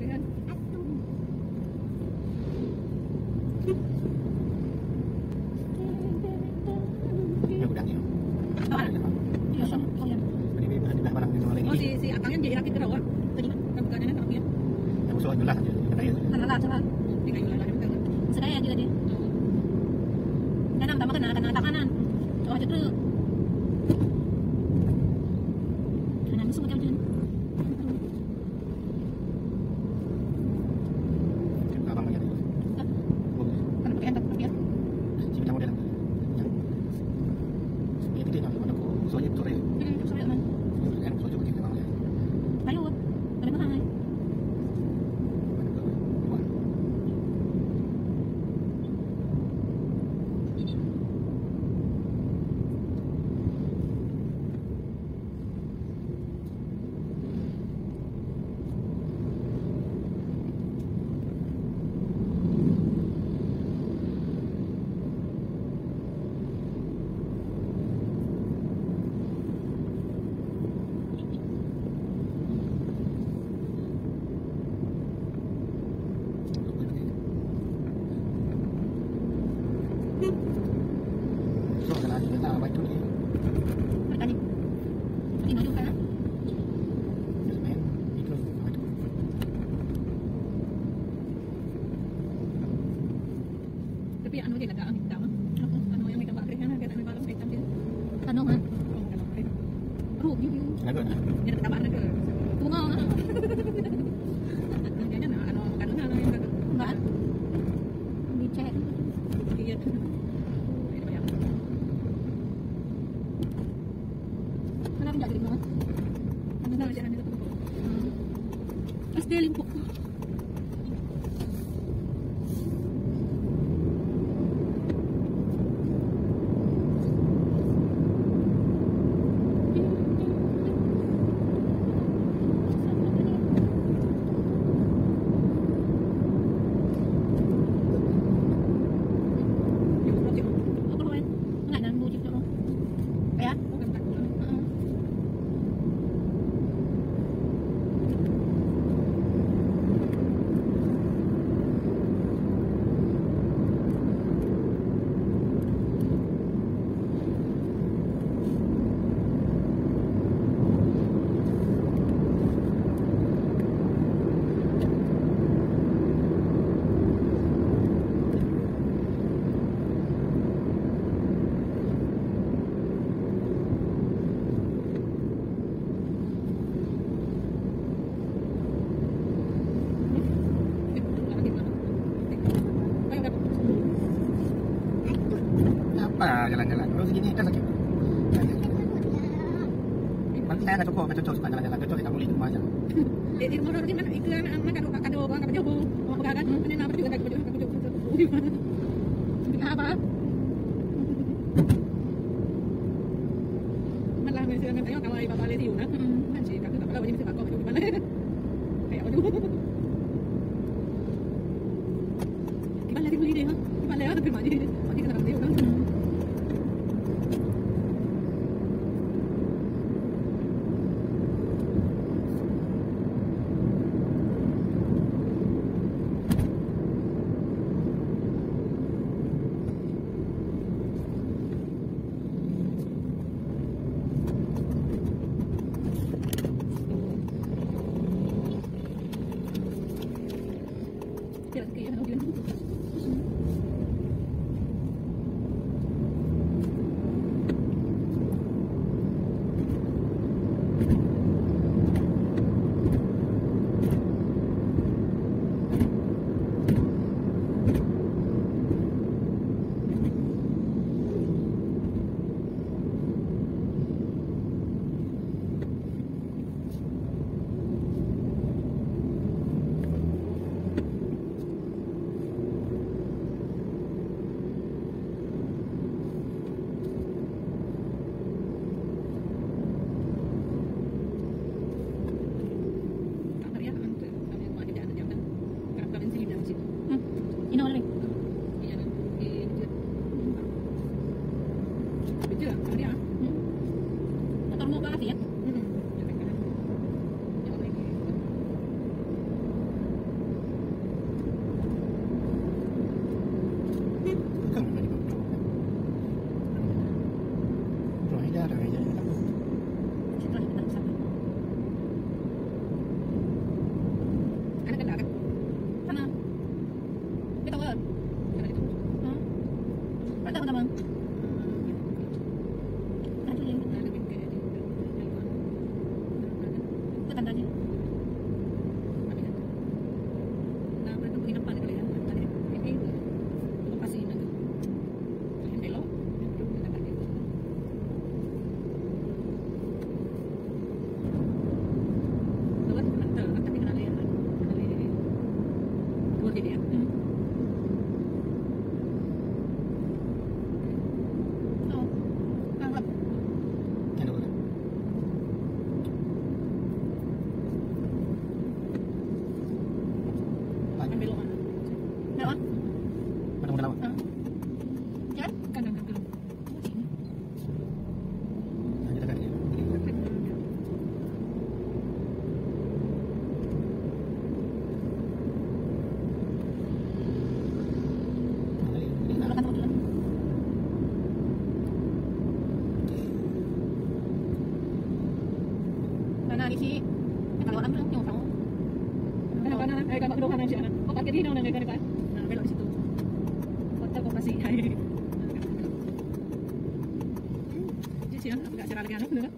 Yang gudangnya. Iya, oh ya. Ini dah barang yang lagi. Oh si akangnya dia rakit ke rawa. Tadi kan bukannya kan dia. Yang musuh jual lah katanya. Lah celah. Di kayu lah betul. Sedaya juga dia. Tanam tambah kena tanganan. Oh aja tuh. Kanan musuh macam macam. Abang lagi. Kan pakai entak tapi ya. Si macam model. Ini dia nak aku soalnya sore. Sampai mana? Kan soalnya pakai memang ya. Ayo. Boleh mahal. So kalau kita nak buat tu ni. Tadi. Ini maju kan? Main itu buat. Tapi anu dia nak ambil dah. Anu yang mereka buat kerja kan kita ambil balam hitam dia. Anu kan? Oh, dalam kerja. Oh, you. Kenapa? Dia nak tambah nak ke? Tunggu. Dia nak anu kadang anu yang enggak. Dicek. Iya. Ini banyak. Kenapa enggak jadi banget? Mana aja anu itu. Pasti limpuk. Jalan-jalan. Kalau segini kan sakit. Nanti saya nak cocok suka jalan-jalan. Cocok kita boleh di rumah aja. Di rumah orang mana? Itu anak kado orang kado jauh. Mau pegangan. Ini nama juga kado jauh. Apa? Malah misalnya kan tengok kalau ibu balik di mana? Kan sih kakak kalau wajib mesti bakal di mana? Kayak apa dulu? Di mana beli dia? Di mana ada firman dia? Wajib kena dia kan? lagi sih. Kalau orang tuh nyoba tahu. Kanan, kalau kedua kanan sih anak. Oh, parkir di mana depan. Nah, belok di situ. Hotel Koperasi. Jadi sih, agak cerah lagi anak dulu kan.